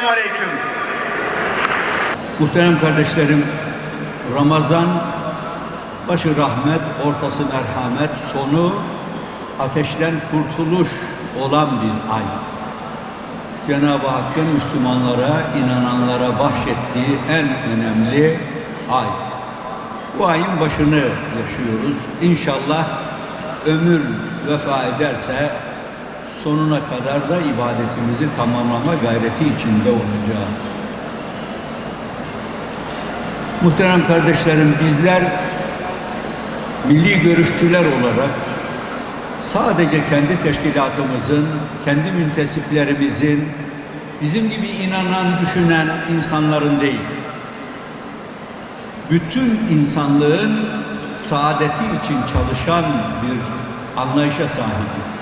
Aleyküm. Muhterem kardeşlerim, Ramazan başı rahmet, ortası merhamet, sonu ateşten kurtuluş olan bir ay. Cenab-ı Hakk'ın Müslümanlara, inananlara bahşettiği en önemli ay. Bu ayın başını yaşıyoruz. İnşallah ömür vefa ederse sonuna kadar da ibadetimizi tamamlama gayreti içinde olacağız. Muhterem kardeşlerim, bizler milli görüşçüler olarak sadece kendi teşkilatımızın, kendi müntesiplerimizin, bizim gibi inanan, düşünen insanların değil, bütün insanlığın saadeti için çalışan bir anlayışa sahibiz.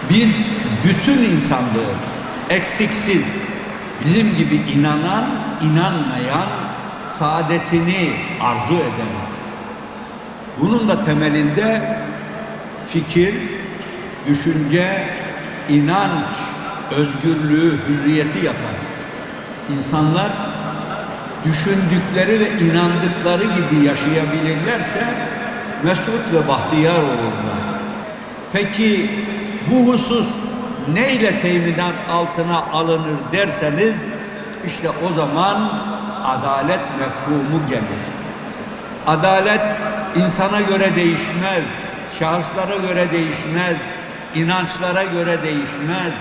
Biz bütün insanlığın eksiksiz, bizim gibi inanan, inanmayan saadetini arzu ederiz. Bunun da temelinde fikir, düşünce, inanç, özgürlüğü, hürriyeti yatar. İnsanlar düşündükleri ve inandıkları gibi yaşayabilirlerse mesut ve bahtiyar olurlar. Peki bu husus neyle teminat altına alınır derseniz, işte o zaman adalet mefhumu gelir. Adalet insana göre değişmez, şahıslara göre değişmez, inançlara göre değişmez.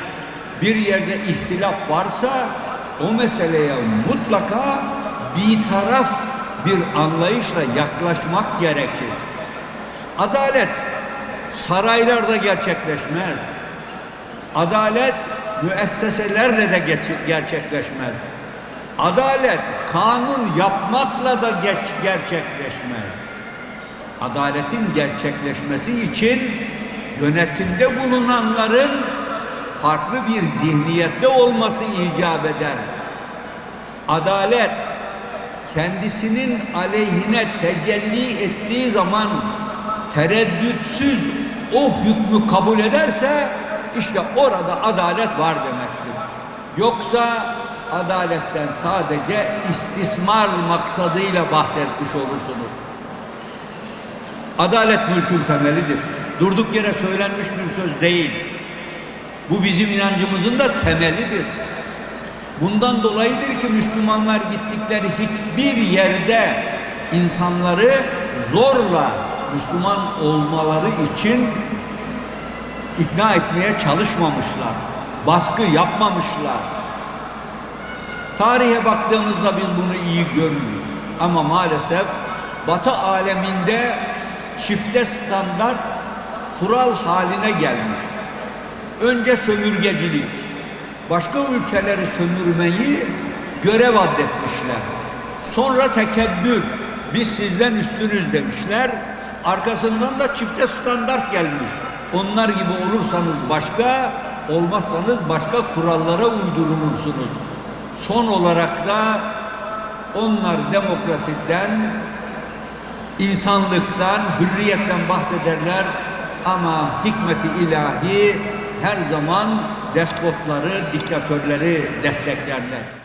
Bir yerde ihtilaf varsa o meseleye mutlaka bir taraf bir anlayışla yaklaşmak gerekir. Adalet saraylarda gerçekleşmez. Adalet müesseselerle de gerçekleşmez. Adalet kanun yapmakla da gerçekleşmez. Adaletin gerçekleşmesi için yönetimde bulunanların farklı bir zihniyette olması icap eder. Adalet kendisinin aleyhine tecelli ettiği zaman tereddütsüz o hükmü kabul ederse işte orada adalet var demektir. Yoksa adaletten sadece istismar maksadıyla bahsetmiş olursunuz. Adalet mülkün temelidir. Durduk yere söylenmiş bir söz değil. Bu bizim inancımızın da temelidir. Bundan dolayıdır ki Müslümanlar gittikleri hiçbir yerde insanları zorla Müslüman olmaları için ikna etmeye çalışmamışlar. Baskı yapmamışlar. Tarihe baktığımızda biz bunu iyi görürüz. Ama maalesef Batı aleminde çifte standart kural haline gelmiş. Önce sömürgecilik, başka ülkeleri sömürmeyi görev addetmişler. Sonra tekebbür, biz sizden üstünüz demişler. Arkasından da çifte standart gelmiş. Onlar gibi olursanız başka, olmazsanız başka kurallara uydurulursunuz. Son olarak da onlar demokrasiden, insanlıktan, hürriyetten bahsederler ama hikmet-i ilahi her zaman despotları, diktatörleri desteklerler.